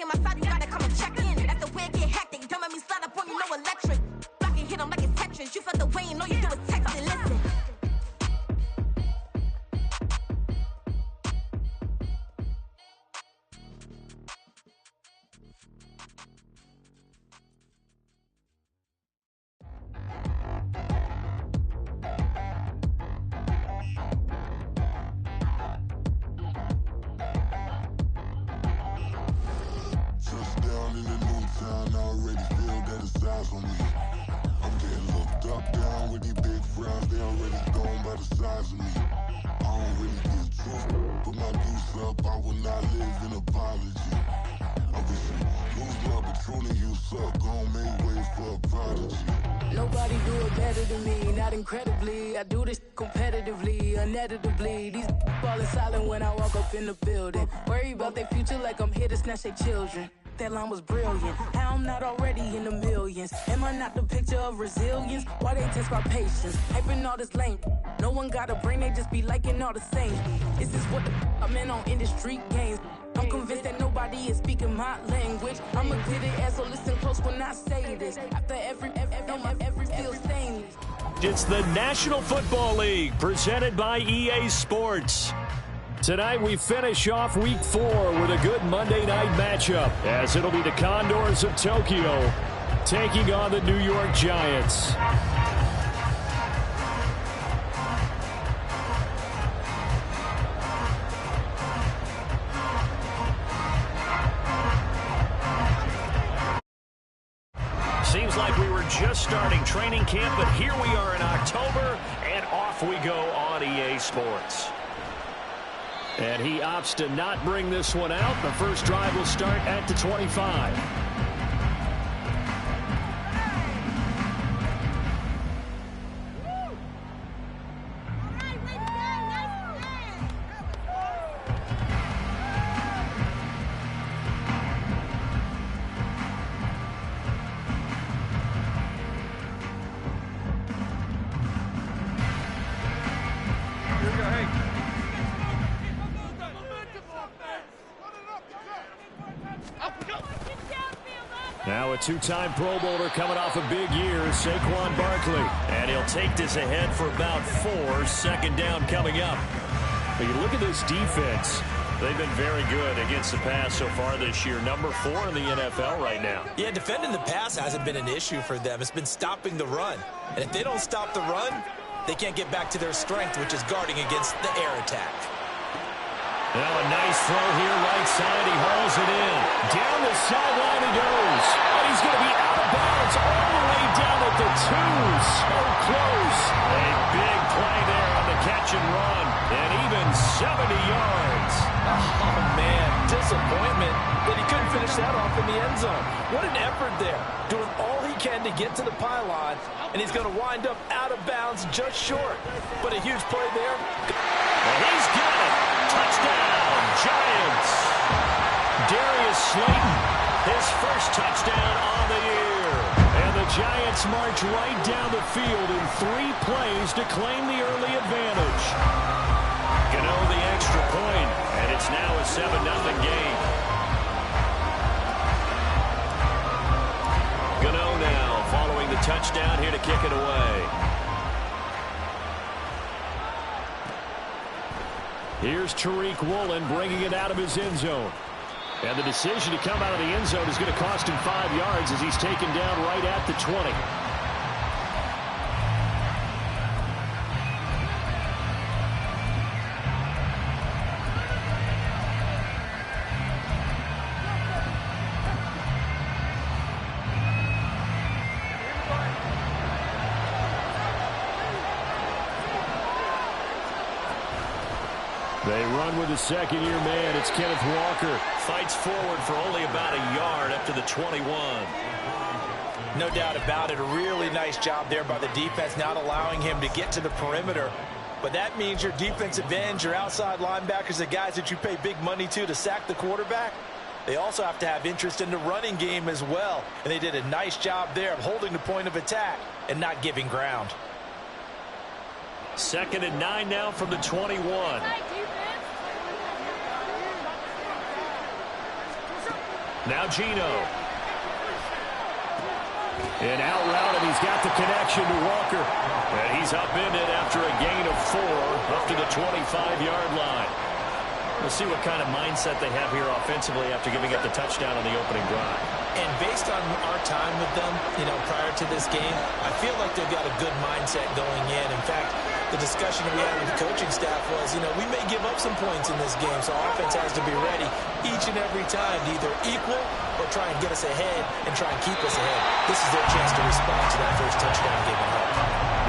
my side, you gotta come and check in. That's the way it get hectic. Don't make me slide up on you, no electric. Block and hit 'em like it's Tetris. You felt the way, and all you do is text and listen. Nobody do it better than me, not incredibly. I do this competitively, uneditably. These falling silent when I walk up in the building. Worry about their future like I'm here to snatch their children. That line was brilliant. How I'm not already in the millions? Am I not the picture of resilience? Why they test my patience? Hyping all this lame. No one got a brain, they just be liking all the same. Is this what the I'm in on industry games? I'm convinced that nobody is speaking my language. I'm a glittered ass, so listen close when I say this. After every feel stainless. It's the National Football League presented by EA Sports. Tonight we finish off Week 4 with a good Monday night matchup, as it'll be the Condors of Tokyo taking on the New York Giants. Seems like we were just starting training camp, but here we are in October, and off we go on EA Sports. And he opts to not bring this one out. The first drive will start at the 25. Now a two-time Pro Bowler coming off a big year, Saquon Barkley. And he'll take this ahead for about 4. Second down coming up. But you look at this defense. They've been very good against the pass so far this year. Number 4 in the NFL right now. Yeah, defending the pass hasn't been an issue for them. It's been stopping the run. And if they don't stop the run, they can't get back to their strength, which is guarding against the air attack. Now a nice throw here, right side. He hauls it in. Down the sideline he goes. And he's going to be out of bounds all the way down at the 2. So close. A big play there on the catch and run. And even 70 yards. Oh, man. Disappointment that he couldn't finish that off in the end zone. What an effort there. Doing all he can to get to the pylon. And he's going to wind up out of bounds just short. But a huge play there. And he's got it. Touchdown, Giants. Darius Slayton, his first touchdown on the year. And the Giants march right down the field in 3 plays to claim the early advantage. Gano the extra point, and it's now a 7-0 game. Gano now following the touchdown here to kick it away. Here's Tariq Woolen bringing it out of his end zone. And the decision to come out of the end zone is going to cost him 5 yards as he's taken down right at the 20. They run with the second-year man. It's Kenneth Walker. Fights forward for only about a yard up to the 21. No doubt about it. A really nice job there by the defense, not allowing him to get to the perimeter. But that means your defensive ends, your outside linebackers, the guys that you pay big money to sack the quarterback, they also have to have interest in the running game as well. And they did a nice job there of holding the point of attack and not giving ground. 2nd and 9 now from the 21. Now Geno. And out route, and he's got the connection to Walker. And he's upended after a gain of 4 up to the 25-yard line. We'll see what kind of mindset they have here offensively after giving up the touchdown on the opening drive. And based on our time with them, prior to this game, I feel like they've got a good mindset going in. In fact, the discussion that we had with the coaching staff was, we may give up some points in this game, so offense has to be ready each and every time to either equal or try and get us ahead and try and keep us ahead. This is their chance to respond to that first touchdown given up.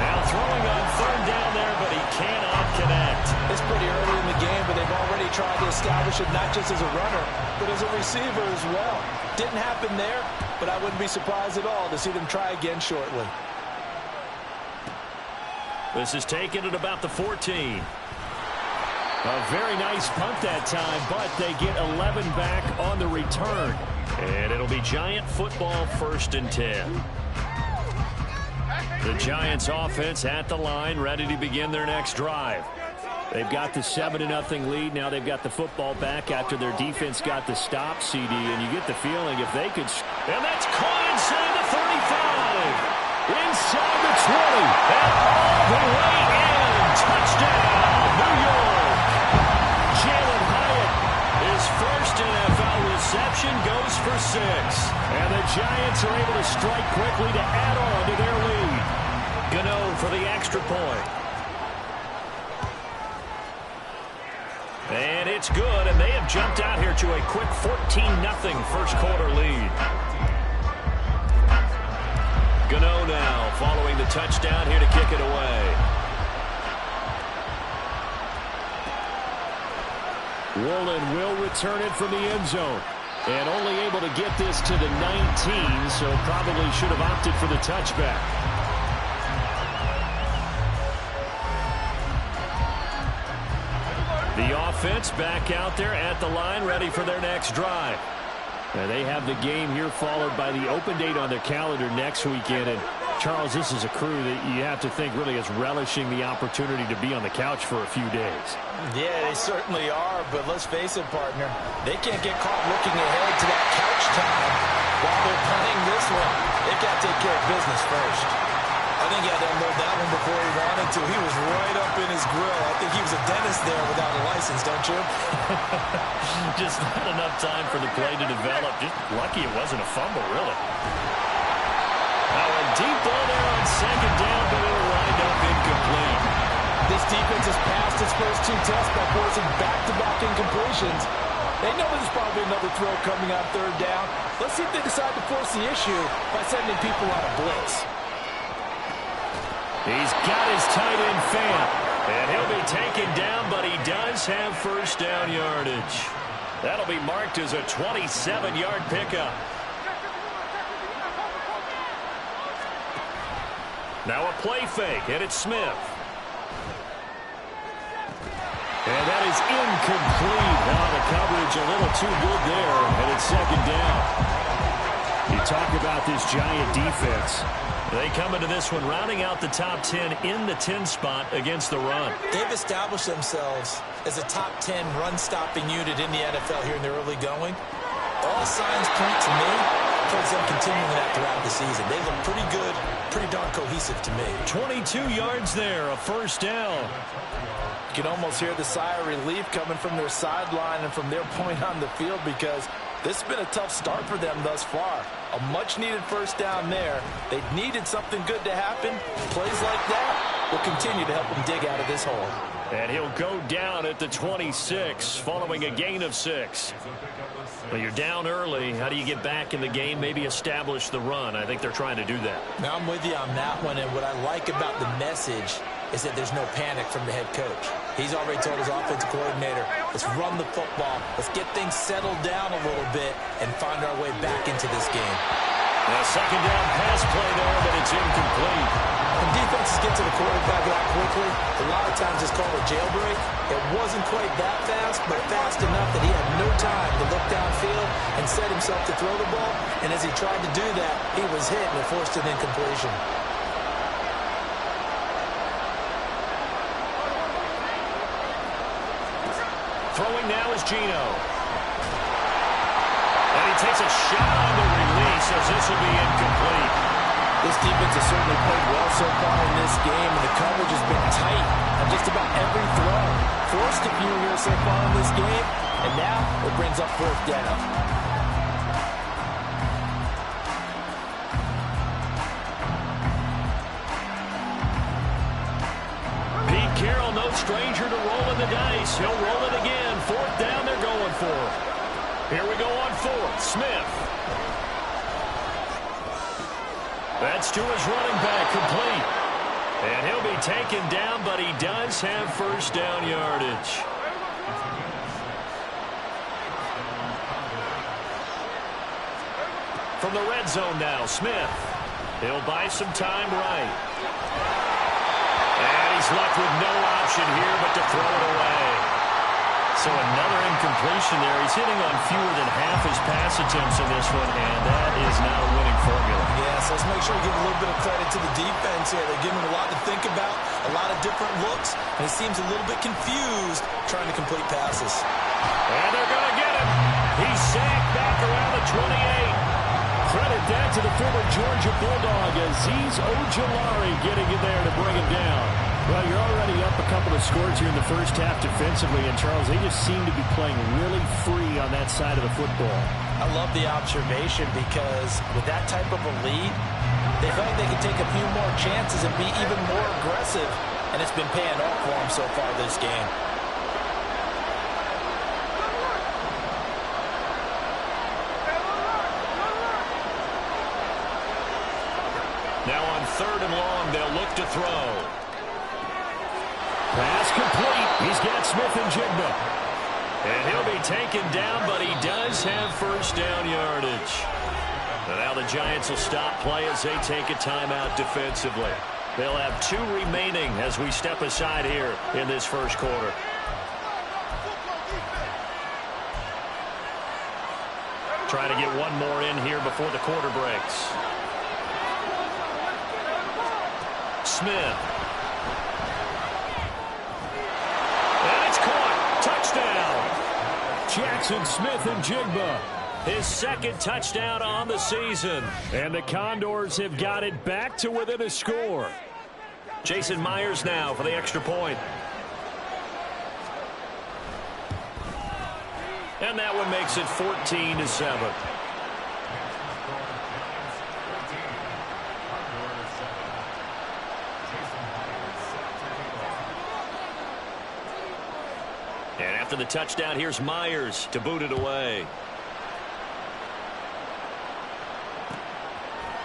Now throwing on 3rd down there, but he cannot connect. It's pretty early in the game, but they've already tried to establish it not just as a runner, but as a receiver as well. Didn't happen there, but I wouldn't be surprised at all to see them try again shortly. This is taken at about the 14. A very nice punt that time, but they get 11 back on the return. And it'll be Giant football 1st and 10. The Giants offense at the line, ready to begin their next drive. They've got the 7-0 lead. Now they've got the football back after their defense got the stop, CD. And you get the feeling if they could... And that's caught inside the 35. Inside the 20. And all the way in. Touchdown, New York. Jalen Hyatt, his first NFL reception, goes for 6. And the Giants are able to strike quickly to add on to their lead. Gano for the extra point. And it's good, and they have jumped out here to a quick 14-0 first quarter lead. Gano now following the touchdown here to kick it away. Woolen will return it from the end zone. And only able to get this to the 19, so probably should have opted for the touchback. The offense back out there at the line, ready for their next drive. And they have the game here followed by the open date on their calendar next weekend. And Charles, this is a crew that you have to think really is relishing the opportunity to be on the couch for a few days. Yeah, they certainly are, but let's face it, partner, they can't get caught looking ahead to that couch time while they're playing this one. They've got to take care of business first. I think he had to unload that one before he wanted to. He was right up in his grill. I think he was a dentist there without a license, don't you? Just not enough time for the play to develop. Just lucky it wasn't a fumble, really. Now a deep ball there on 2nd down, but it'll wind up incomplete. This defense has passed its first 2 tests by forcing back-to-back incompletions. They know there's probably another throw coming on 3rd down. Let's see if they decide to force the issue by sending people on a blitz. He's got his tight end Fant, and he'll be taken down, but he does have first down yardage. That'll be marked as a 27-yard pickup. Now a play fake, and it's Smith. And that is incomplete. Now the coverage a little too good there, and it's 2nd down. You talk about this Giant defense. They come into this one rounding out the top 10 in the 10 spot against the run. They've established themselves as a top 10 run-stopping unit in the NFL here in the early going. All signs point to me towards them continuing that throughout the season. They look pretty good, pretty darn cohesive to me. 22 yards there, a first down. You can almost hear the sigh of relief coming from their sideline and from their point on the field because this has been a tough start for them thus far. A much-needed first down there. They needed something good to happen. Plays like that will continue to help them dig out of this hole. And he'll go down at the 26 following a gain of 6. Well, you're down early. How do you get back in the game, maybe establish the run? I think they're trying to do that. Now, I'm with you on that one, and what I like about the message is that there's no panic from the head coach. He's already told his offensive coordinator, let's run the football, let's get things settled down a little bit and find our way back into this game. A 2nd down pass play there, but it's incomplete. When defenses get to the quarterback that quickly, a lot of times it's called a jailbreak. It wasn't quite that fast, but fast enough that he had no time to look downfield and set himself to throw the ball. And as he tried to do that, he was hit and it forced an incompletion. Throwing now is Geno. And he takes a shot on the release as this will be incomplete. This defense has certainly played well so far in this game, and the coverage has been tight on just about every throw. Forced a few here so far in this game, and now it brings up fourth down. Pete Carroll, no stranger to rolling the dice. He'll roll it again. Fourth down, they're going for it. Here we go on fourth. Smith. That's to his running back, complete. And he'll be taken down, but he does have first down yardage. From the red zone now, Smith. He'll buy some time right. And he's left with no option here but to throw it away. So another incompletion there. He's hitting on fewer than half his pass attempts in this one, and that is not a winning formula. Yeah, so let's make sure we give a little bit of credit to the defense here. They're giving him a lot to think about, a lot of different looks, and he seems a little bit confused trying to complete passes. And they're going to get him. He's sacked back around the 28. Credit that to the former Georgia Bulldog, Azeez Ojulari getting in there to bring him down. Well, you're already up a couple of scores here in the first half defensively, and Charles, they just seem to be playing really free on that side of the football. I love the observation because with that type of a lead, they feel like they can take a few more chances and be even more aggressive, and it's been paying off for them so far this game. Now on third and long, they'll look to throw. Pass complete. He's got Smith and Jigba. And he'll be taken down, but he does have first down yardage. And now the Giants will stop play as they take a timeout defensively. They'll have 2 remaining as we step aside here in this first quarter. Trying to get one more in here before the quarter breaks. Smith. And it's caught. Touchdown. Jackson Smith and Jigba. His second touchdown on the season. And the Condors have got it back to within a score. Jason Myers now for the extra point. And that one makes it 14-7. And after the touchdown, here's Myers to boot it away.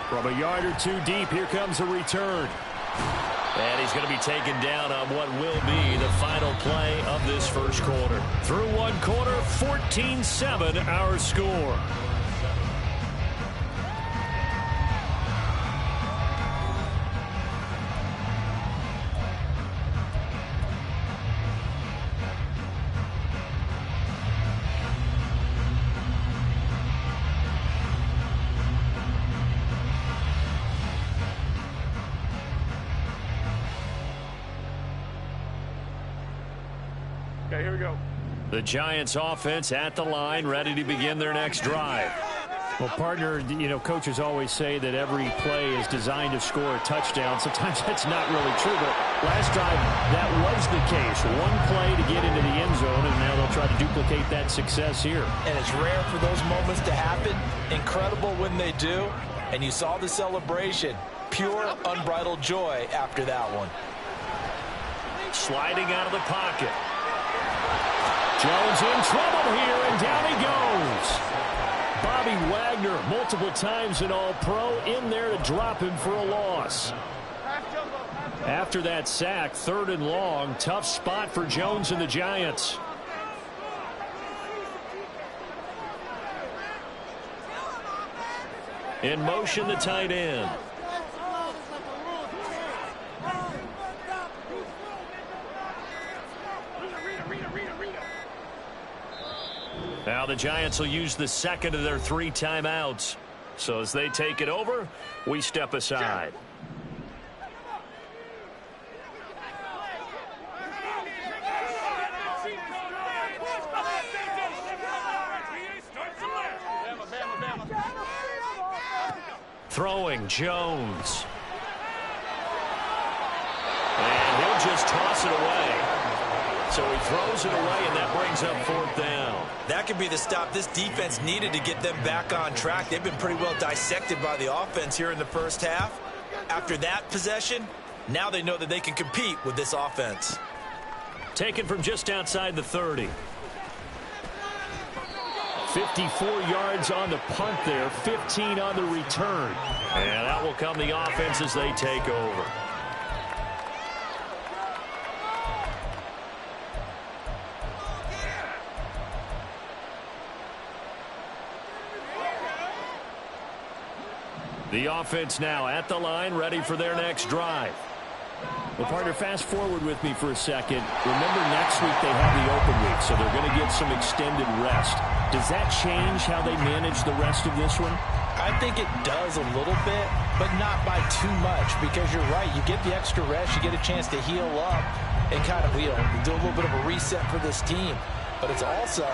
From a yard or 2 deep, here comes a return. And he's going to be taken down on what will be the final play of this first quarter. Through one quarter, 14-7 our score. Okay, here we go. The Giants offense at the line, ready to begin their next drive. Well, partner, you know, coaches always say that every play is designed to score a touchdown. Sometimes that's not really true, but last drive that was the case. One play to get into the end zone, and now they'll try to duplicate that success here. And it's rare for those moments to happen. Incredible when they do. And you saw the celebration. Pure, unbridled joy after that one. Sliding out of the pocket. Jones in trouble here, and down he goes. Bobby Wagner, multiple times an All-Pro, in there to drop him for a loss. After that sack, 3rd and long, tough spot for Jones and the Giants. In motion, the tight end. Now the Giants will use the second of their 3 timeouts. So as they take it over, we step aside. Throwing Jones. And he'll just toss it away. So he throws it away, and that brings up 4th down. That could be the stop this defense needed to get them back on track. They've been pretty well dissected by the offense here in the first half. After that possession, now they know that they can compete with this offense. Taken from just outside the 30. 54 yards on the punt there, 15 on the return. And that will come the offense as they take over. The offense now at the line, ready for their next drive. Well, partner, fast forward with me for a second. Remember, next week they have the open week, so they're going to get some extended rest. Does that change how they manage the rest of this one? I think it does a little bit, but not by too much, because you're right. You get the extra rest, you get a chance to heal up and kind of, do a little bit of a reset for this team. But it's also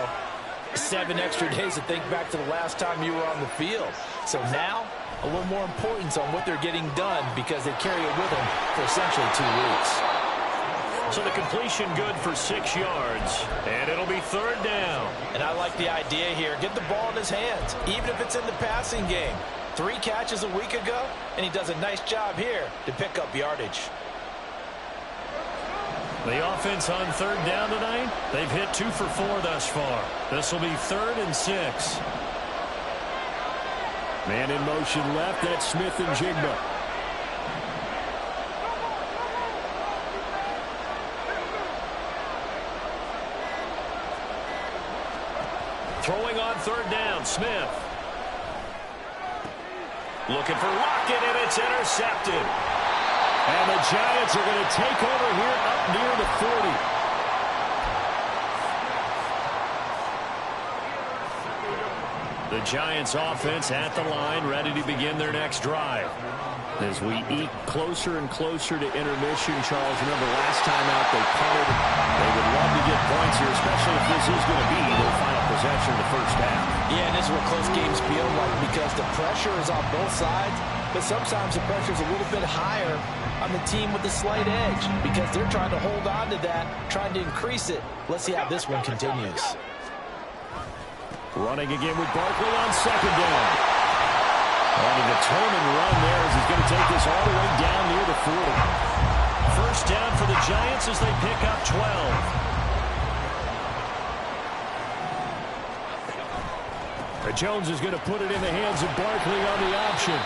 7 extra days to think back to the last time you were on the field. So now, a little more importance on what they're getting done because they carry it with them for essentially 2 weeks. So the completion good for 6 yards, and it'll be 3rd down. And I like the idea here. Get the ball in his hands, even if it's in the passing game. 3 catches a week ago, and he does a nice job here to pick up yardage. The offense on 3rd down tonight, they've hit 2 for 4 thus far. This will be 3rd and 6. Man in motion left, that's Smith and Jigba. Throwing on 3rd down, Smith. Looking for Lockett, and it's intercepted. And the Giants are going to take over here up near the 40. The Giants offense at the line, ready to begin their next drive. As we eke closer and closer to intermission, Charles, remember last time out they punted. They would love to get points here, especially if this is going to be their final possession of the first half. Yeah, and this is what close games feel like because the pressure is on both sides, but sometimes the pressure is a little bit higher on the team with the slight edge because they're trying to hold on to that, trying to increase it. Let's see how this one continues. Running again with Barkley on 2nd down. On a determined run there as he's going to take this all the way down near the 40. First down for the Giants as they pick up 12. Jones is going to put it in the hands of Barkley on the option.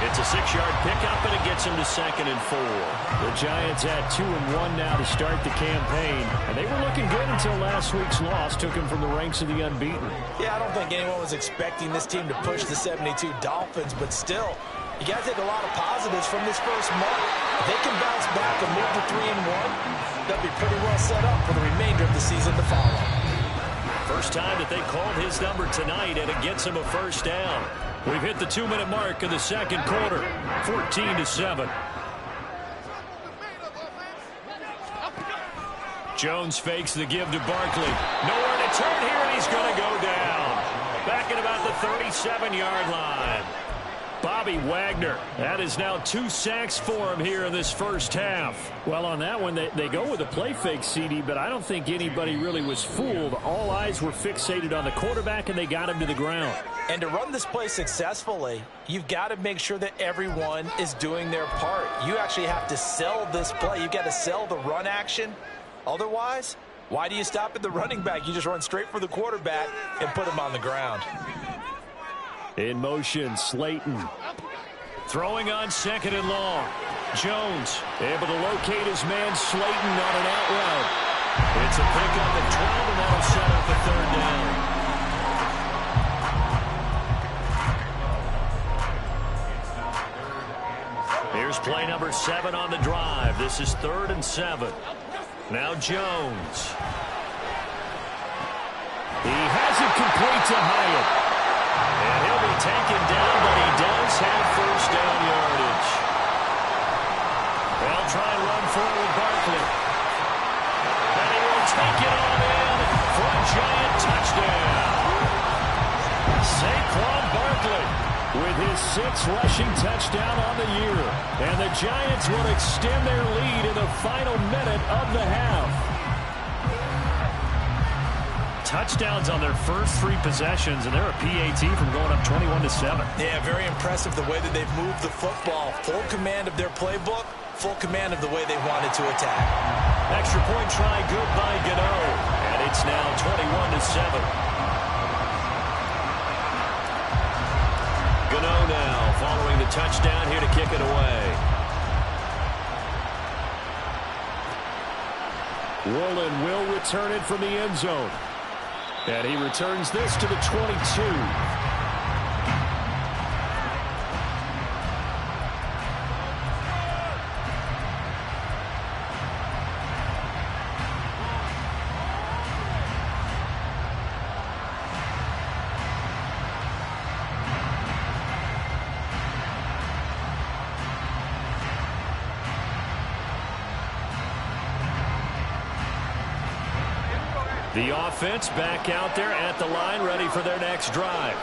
It's a 6-yard pickup, and it gets him to 2nd and 4. The Giants at 2-1 now to start the campaign. And they were looking good until last week's loss took them from the ranks of the unbeaten. Yeah, I don't think anyone was expecting this team to push the 72 Dolphins, but still, you got to take a lot of positives from this first month. If they can bounce back and move to 3-1, they'll be pretty well set up for the remainder of the season to follow. First time that they called his number tonight, and it gets him a first down. We've hit the 2-minute mark of the second quarter, 14-7. Jones fakes the give to Barkley. Nowhere to turn here, and he's going to go down. Back at about the 37-yard line. Bobby Wagner. That is now 2 sacks for him here in this first half. Well, on that one, they go with a play fake, CD, but I don't think anybody really was fooled. All eyes were fixated on the quarterback, and they got him to the ground. And to run this play successfully, you've got to make sure that everyone is doing their part. You actually have to sell this play. You've got to sell the run action. Otherwise, why do you stop at the running back? You just run straight for the quarterback and put him on the ground. In motion, Slayton. Throwing on 2nd and long. Jones able to locate his man Slayton on an out route. It's a pickup at 12, and that'll set up a 3rd down. Here's play number 7 on the drive. This is 3rd and 7. Now Jones. He has it complete to Hyatt. And he'll be taken down, but he does have first down yardage. They'll try and run forward Barkley. And he will take it on in for a Giant touchdown. Saquon Barkley with his 6th rushing touchdown on the year. And the Giants will extend their lead in the final minute of the half. Touchdowns on their first 3 possessions, and they're a PAT from going up 21-7. Yeah, very impressive the way that they've moved the football. Full command of their playbook, full command of the way they wanted to attack. Extra point try good by Gano, and it's now 21-7. Gano now following the touchdown here to kick it away. Woolen will return it from the end zone. And he returns this to the 22. The offense back out there at the line, ready for their next drive.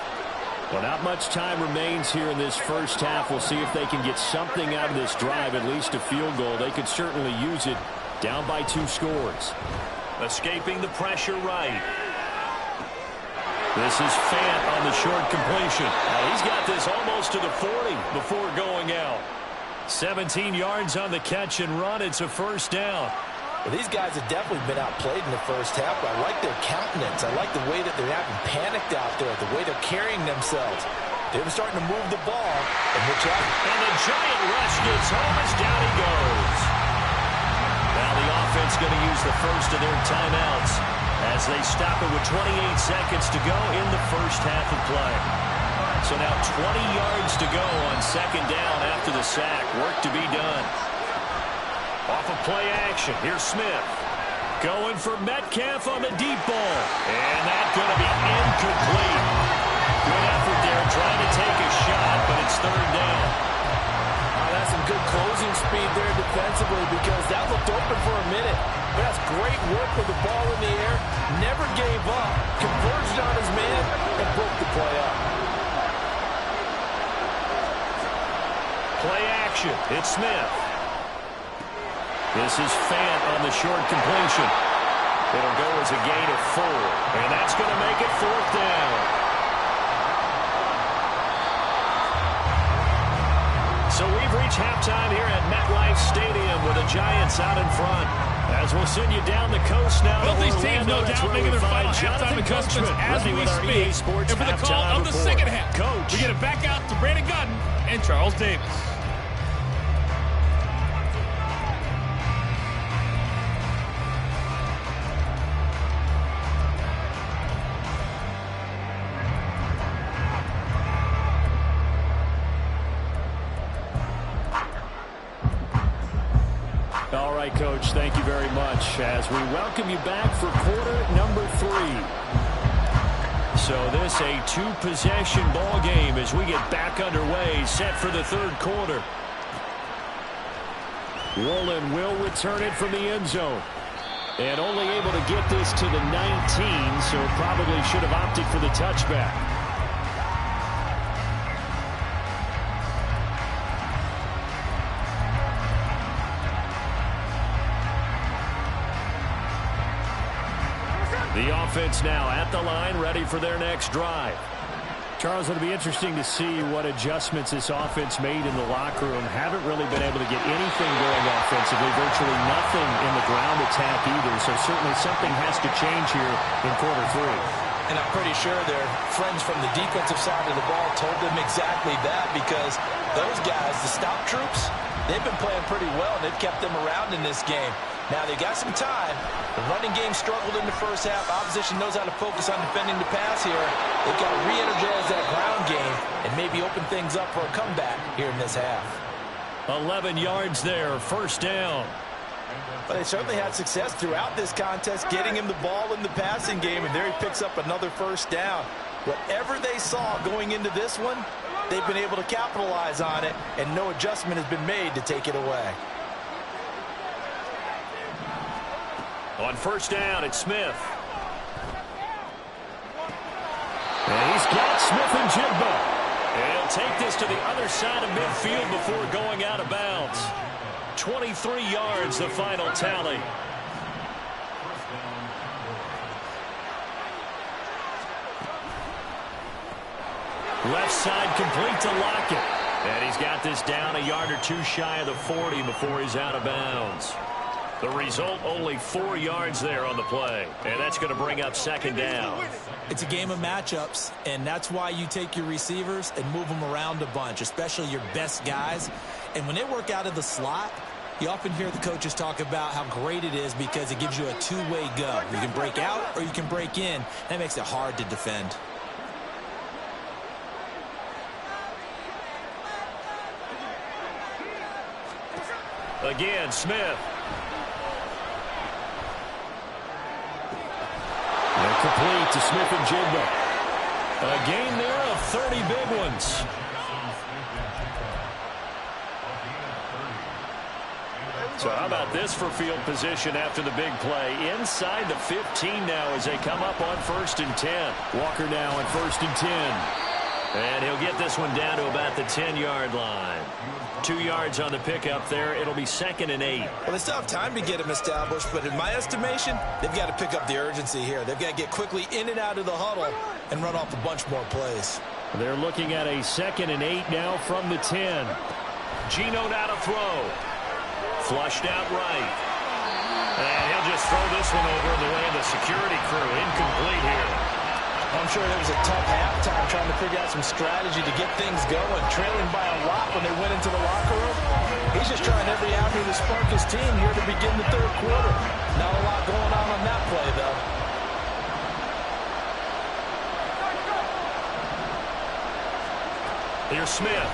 Well, not much time remains here in this first half. We'll see if they can get something out of this drive, at least a field goal. They could certainly use it down by 2 scores. Escaping the pressure right. This is Fant on the short completion. He's got this almost to the 40 before going out. 17 yards on the catch and run. It's a first down. Well, these guys have definitely been outplayed in the first half, but I like their countenance. I like the way that they're having panicked out there, the way they're carrying themselves. They were starting to move the ball. And the giant rush gets home as down he goes. Now the offense going to use the first of their timeouts as they stop it with 28 seconds to go in the first half of play. So now 20 yards to go on second down after the sack. Work to be done. Off of play action, here's Smith. Going for Metcalf on the deep ball. And that's going to be incomplete. Good effort there, trying to take a shot, but it's third down. That's some good closing speed there defensively because that looked open for a minute. But that's great work with the ball in the air. Never gave up, converged on his man, and broke the play up. Play action, it's Smith. This is Fant on the short completion. It'll go as a gain of 4, and that's going to make it fourth down. So we've reached halftime here at MetLife Stadium with the Giants out in front. As we'll send you down the coast now. Both these teams, no doubt, making their final halftime adjustments as we speak. And for the call of the second half, Coach, we get it back out to Brandon Gutton and Charles Davis. All right, Coach, thank you very much as we welcome you back for quarter number 3. So this a 2-possession ball game as we get back underway, set for the third quarter. Woolen will return it from the end zone. And only able to get this to the 19, so probably should have opted for the touchback. The offense now at the line, ready for their next drive. Charles, it'll be interesting to see what adjustments this offense made in the locker room. Haven't really been able to get anything going offensively, virtually nothing in the ground attack either. So certainly something has to change here in quarter 3. And I'm pretty sure their friends from the defensive side of the ball told them exactly that because those guys, the stop troops, they've been playing pretty well, and they've kept them around in this game. Now, they got some time. The running game struggled in the first half. Opposition knows how to focus on defending the pass here. They've got to re-energize that ground game and maybe open things up for a comeback here in this half. 11 yards there, first down. But they certainly had success throughout this contest, getting him the ball in the passing game, and there he picks up another first down. Whatever they saw going into this one, they've been able to capitalize on it, and no adjustment has been made to take it away. On first down, it's Smith. And he's got Smith and Jigba. He'll take this to the other side of midfield before going out of bounds. 23 yards, the final tally. Left side complete to Lockett. And he's got this down a yard or two shy of the 40 before he's out of bounds. The result, only 4 yards there on the play. And that's going to bring up second down. It's a game of matchups, and that's why you take your receivers and move them around a bunch, especially your best guys. And when they work out of the slot, you often hear the coaches talk about how great it is because it gives you a two-way go. You can break out or you can break in. That makes it hard to defend. Again, Smith. And complete to Smith and Jigba. A gain there of 30 big ones. So how about this for field position after the big play? Inside the 15 now as they come up on 1st and 10. Walker now on 1st and 10. And he'll get this one down to about the 10-yard line. 2 yards on the pickup there. It'll be 2nd and 8. Well, they still have time to get him established, but in my estimation, they've got to pick up the urgency here. They've got to get quickly in and out of the huddle and run off a bunch more plays. They're looking at a 2nd and 8 now from the 10. Geno now to throw. Flushed out right. And he'll just throw this one over in the way of the security crew. Incomplete here. I'm sure it was a tough halftime trying to figure out some strategy to get things going, trailing by a lot when they went into the locker room. He's just trying every avenue to spark his team here to begin the 3rd quarter. Not a lot going on that play, though. Here's Smith.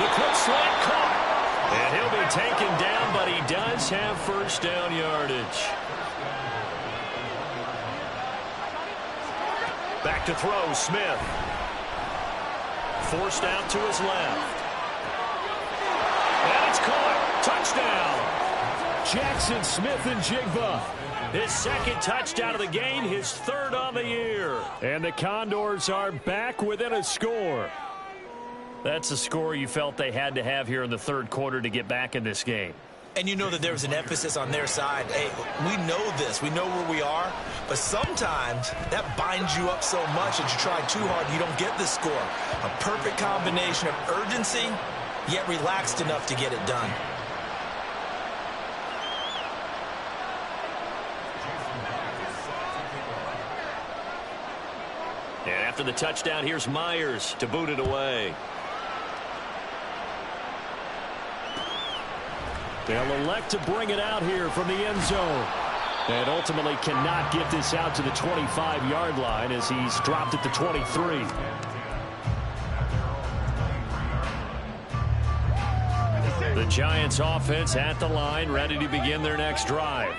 The quick slant caught. And he'll be taken down, but he does have 1st down yardage. Back to throw, Smith. Forced out to his left. And it's caught. Touchdown. Jackson Smith-Njigba. His 2nd touchdown of the game, his 3rd on the year. And the Condors are back within a score. That's a score you felt they had to have here in the 3rd quarter to get back in this game. And you know that there was an emphasis on their side. Hey, we know this. We know where we are. But sometimes that binds you up so much that you try too hard and you don't get the score. A perfect combination of urgency, yet relaxed enough to get it done. And after the touchdown, here's Myers to boot it away. They'll elect to bring it out here from the end zone. And ultimately cannot get this out to the 25-yard line as he's dropped at the 23. The Giants offense at the line, ready to begin their next drive.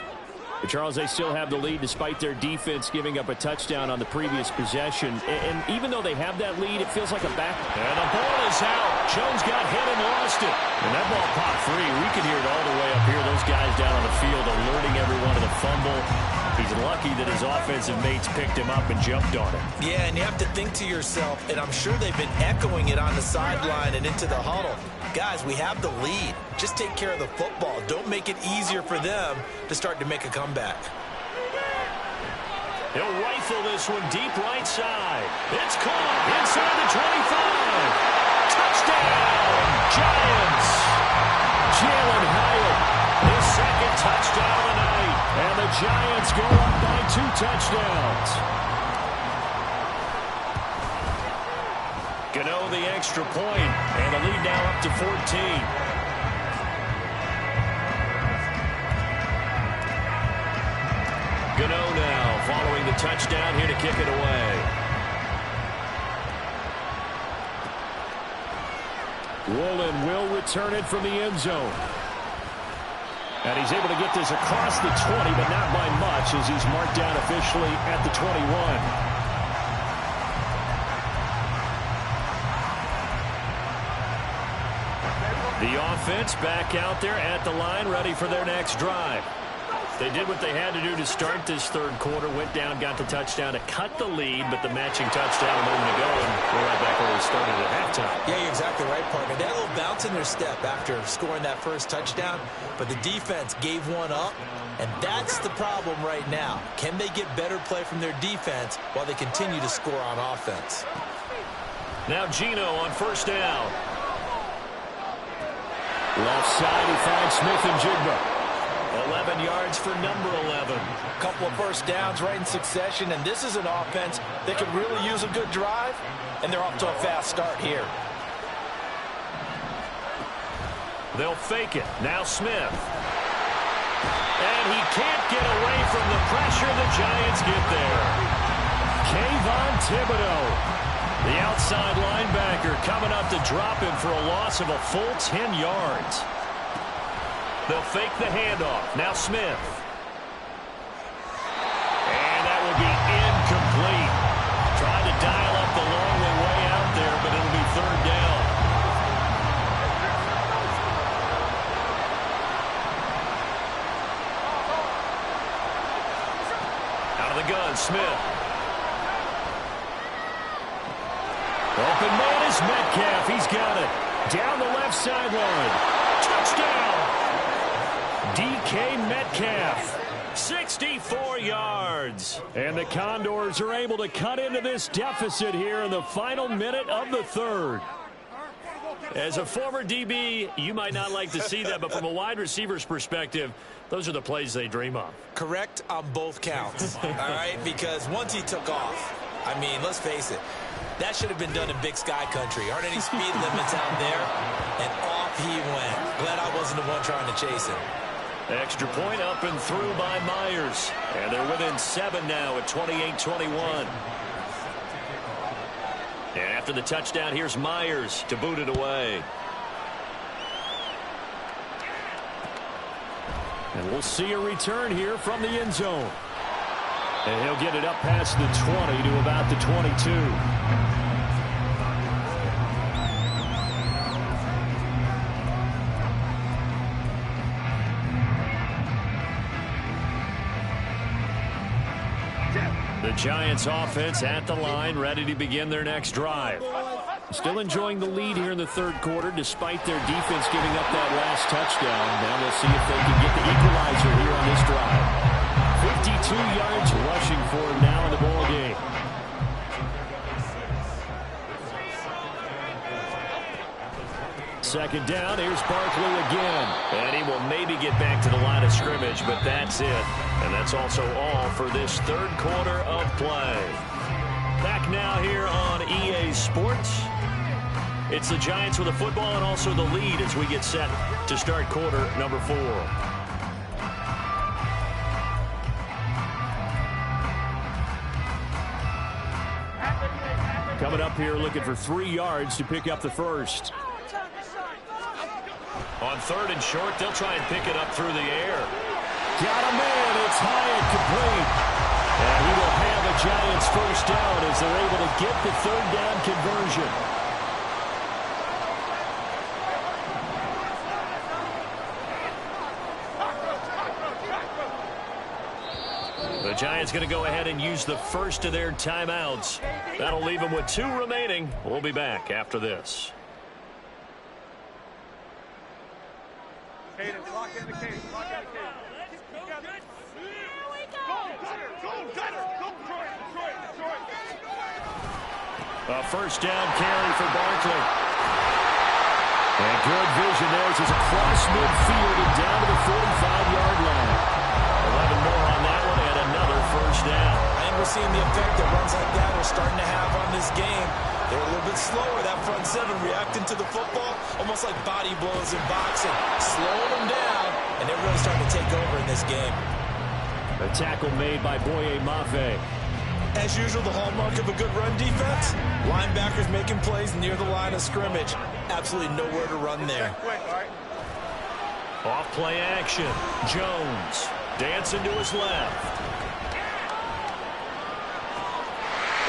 But Charles, they still have the lead despite their defense giving up a touchdown on the previous possession. And even though they have that lead, it feels like a back. And the ball is out. Jones got hit and lost it. And that ball popped free. We can hear it all the way up here. Those guys down on the field alerting everyone of the fumble. He's lucky that his offensive mates picked him up and jumped on it. Yeah, and you have to think to yourself, and I'm sure they've been echoing it on the sideline and into the huddle. Guys, we have the lead. Just take care of the football. Don't make it easier for them to start to make a comeback. He'll rifle this one deep right side. It's caught inside the 25. Touchdown, Giants. Jalen Hyatt, his 2nd touchdown of the night. And the Giants go up by 2 touchdowns. Gano the extra point, and the lead now up to 14. Gano now following the touchdown here to kick it away. Woolen will return it from the end zone. And he's able to get this across the 20, but not by much as he's marked down officially at the 21. The offense back out there at the line, ready for their next drive. They did what they had to do to start this 3rd quarter, went down, got the touchdown to cut the lead, but the matching touchdown a moment ago, and we're right back halftime. Yeah, you're exactly right, partner. They had a little bounce in their step after scoring that first touchdown, but the defense gave one up, and that's the problem right now. Can they get better play from their defense while they continue to score on offense? Now Geno on first down. Left side, he finds Smith and Jigba. 11 yards for number 11. A couple of first downs right in succession, and this is an offense that could really use a good drive, and they're off to a fast start here. They'll fake it. Now Smith. And he can't get away from the pressure. The Giants get there. Kayvon Thibodeaux, the outside linebacker, coming up to drop him for a loss of a full 10 yards. They'll fake the handoff. Now Smith. And that will be incomplete. Trying to dial up the long way out there, but it'll be third down. Out of the gun, Smith. Open man is Metcalf. He's got it. Down the left sideline. Touchdown. DK Metcalf, 64 yards. And the Condors are able to cut into this deficit here in the final minute of the third. As a former DB, you might not like to see that, but from a wide receiver's perspective, those are the plays they dream of. Correct on both counts, all right? Because once he took off, I mean, let's face it, that should have been done in Big Sky country. Aren't any speed limits out there? And off he went. Glad I wasn't the one trying to chase him. Extra point up and through by Myers. And they're within 7 now at 28-21. And after the touchdown, here's Myers to boot it away. And we'll see a return here from the end zone. And he'll get it up past the 20 to about the 22. The Giants offense at the line, ready to begin their next drive. Still enjoying the lead here in the third quarter, despite their defense giving up that last touchdown. Now we'll see if they can get the equalizer here on this drive. 52 yards rushing for him now in the ball game. Second down, here's Barkley again. And he will maybe get back to the line of scrimmage, but that's it. And that's also all for this third quarter of play. Back now here on EA Sports. It's the Giants with the football and also the lead as we get set to start quarter number 4. Coming up here looking for 3 yards to pick up the first. On third and short, they'll try and pick it up through the air. Got a man. It's high and complete. And he will have a Giants first down as they're able to get the third down conversion. The Giants going to go ahead and use the first of their timeouts. That'll leave them with 2 remaining. We'll be back after this. Lock in the cage. Lock out the cage. Here we go. A first down carry for Barkley. And good vision there as he's across midfield and down to the 45-yard line. 11 more on that one and another first down. I think we're seeing the effect that runs like that we're starting to have on this game. They're a little bit slower, that front 7, reacting to the football, almost like body blows in boxing, slowing them down, and they're really starting to take over in this game. A tackle made by Boye Mafe. As usual, the hallmark of a good run defense, linebackers making plays near the line of scrimmage. Absolutely nowhere to run there. Off play action. Jones dancing to his left.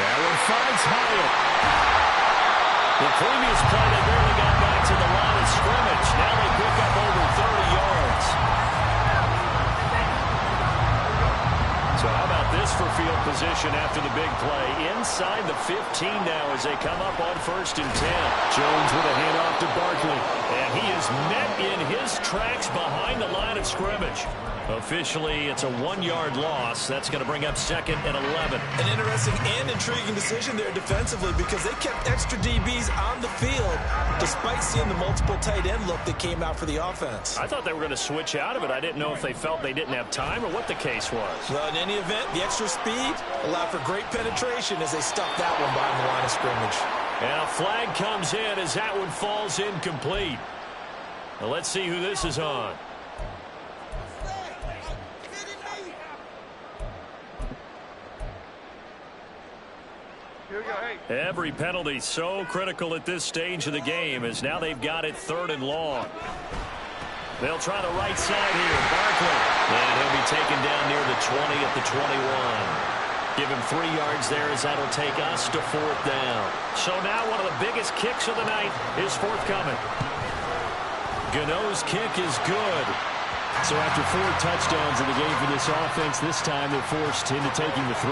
Allen finds Hyatt. The previous play, they barely got back to the line of scrimmage. Now they pick up over 30 yards. So how about this for field position after the big play. Inside the 15 now as they come up on 1st and 10. Jones with a handoff to Barkley. And he is met in his tracks behind the line of scrimmage. Officially, it's a 1-yard loss. That's going to bring up 2nd and 11. An interesting and intriguing decision there defensively because they kept extra DBs on the field despite seeing the multiple tight end look that came out for the offense. I thought they were going to switch out of it. I didn't know if they felt they didn't have time or what the case was. Well, in any event, the extra speed allowed for great penetration as they stuffed that one behind the line of scrimmage. And a flag comes in as that one falls incomplete. Now let's see who this is on. Every penalty so critical at this stage of the game as now they've got it 3rd and long. They'll try the right side here. Barkley. And he'll be taken down near the 20 at the 21. Give him 3 yards there as that'll take us to 4th down. So now one of the biggest kicks of the night is forthcoming. Gano's kick is good. So after 4 touchdowns in the game for this offense, this time they're forced into taking the 3.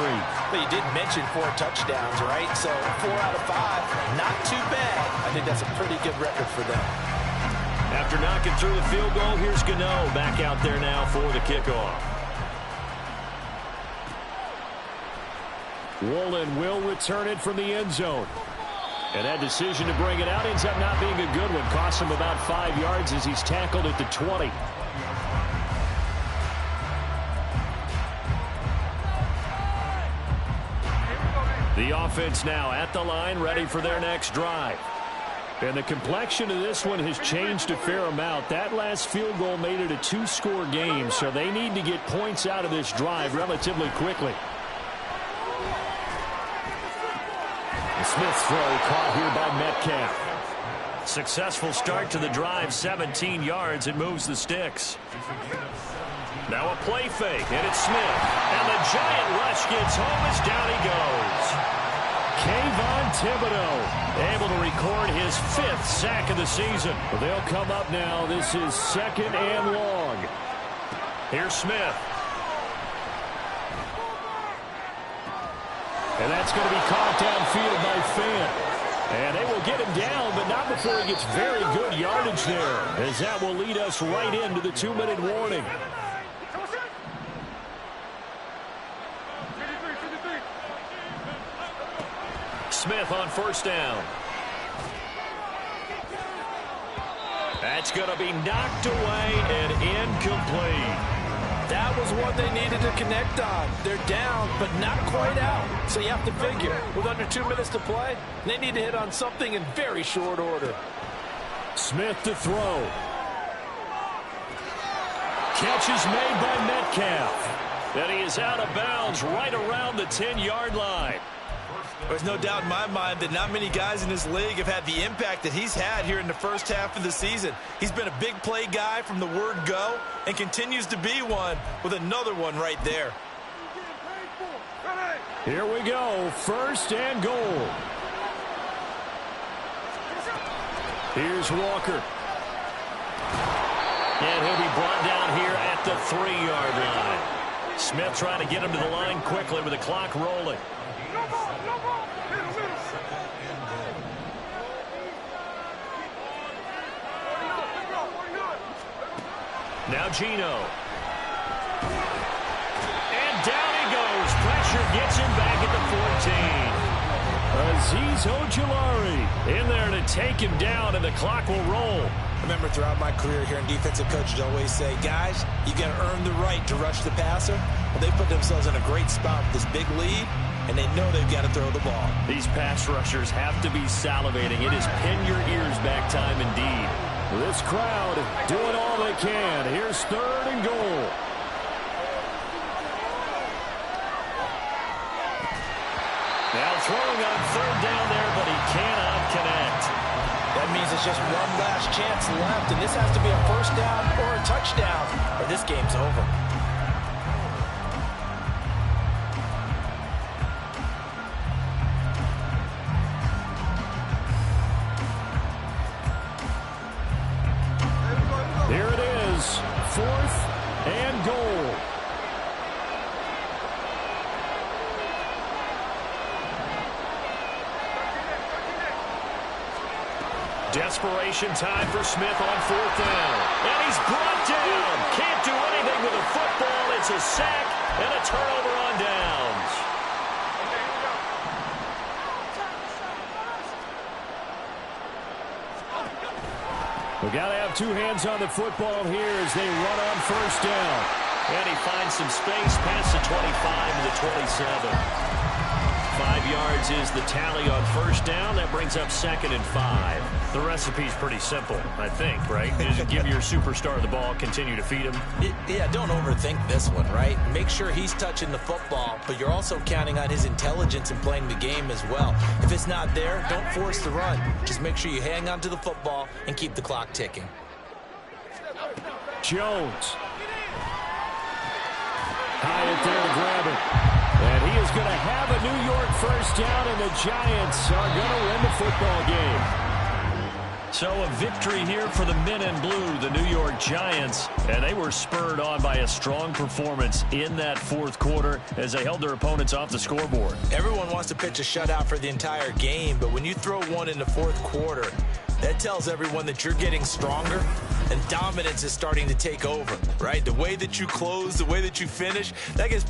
But you did mention 4 touchdowns, right? So 4 out of 5, not too bad. I think that's a pretty good record for them. After knocking through the field goal, here's Gano back out there now for the kickoff. Woolen will return it from the end zone. And that decision to bring it out ends up not being a good one. Costs him about 5 yards as he's tackled at the 20. The offense now at the line, ready for their next drive. And the complexion of this one has changed a fair amount. That last field goal made it a 2-score game, so they need to get points out of this drive relatively quickly. The Smith's throw caught here by Metcalf. Successful start to the drive, 17 yards. It moves the sticks. Now a play fake, and it's Smith. And the giant rush gets home as down he goes. Kayvon Thibodeaux able to record his 5th sack of the season. Well, they'll come up now. This is 2nd and long. Here's Smith. And that's going to be caught downfield by Fant. And they will get him down, but not before he gets very good yardage there, as that will lead us right into the 2-minute warning. Smith on 1st down. That's going to be knocked away and incomplete. That was what they needed to connect on. They're down, but not quite out. So you have to figure, with under 2 minutes to play, they need to hit on something in very short order. Smith to throw. Catch is made by Metcalf. And he is out of bounds right around the 10-yard line. There's no doubt in my mind that not many guys in this league have had the impact that he's had here in the first half of the season. He's been a big play guy from the word go and continues to be one with another one right there. Here we go, 1st and goal. Here's Walker. And he'll be brought down here at the 3-yard line. Smith trying to get him to the line quickly with the clock rolling. Now Geno. And down he goes. Pressure gets him back at the 14. Azeez Ojulari in there to take him down, and the clock will roll. I remember throughout my career hearing defensive coaches always say, guys, you got to earn the right to rush the passer. Well, they put themselves in a great spot with this big lead, and they know they've got to throw the ball. These pass rushers have to be salivating. It is pin your ears back time indeed. This crowd doing all they can. Here's 3rd and goal. Now throwing on 3rd down there, but he cannot connect. That means it's just one last chance left, and this has to be a 1st down or a touchdown, or this game's over. Here it is, 4th and goal. Desperation time for Smith on 4th down. And he's brought down. Can't do anything with a football. It's a sack and a turnover on downs. We got to have two hands on the football here as they run on 1st down. And he finds some space past the 25 to the 27. 5 yards is the tally on 1st down. That brings up 2nd and 5. The recipe's pretty simple, I think, right? Just give your superstar the ball, continue to feed him. Yeah, don't overthink this one, right? Make sure he's touching the football, but you're also counting on his intelligence in playing the game as well. If it's not there, don't force the run. Just make sure you hang on to the football and keep the clock ticking. Jones. Hyatt there to grab it. And he is going to have a New York 1st down, and the Giants are going to win the football game. So a victory here for the men in blue, the New York Giants. And they were spurred on by a strong performance in that 4th quarter as they held their opponents off the scoreboard. Everyone wants to pitch a shutout for the entire game, but when you throw one in the 4th quarter, that tells everyone that you're getting stronger and dominance is starting to take over, right? The way that you close, the way that you finish, that gets pretty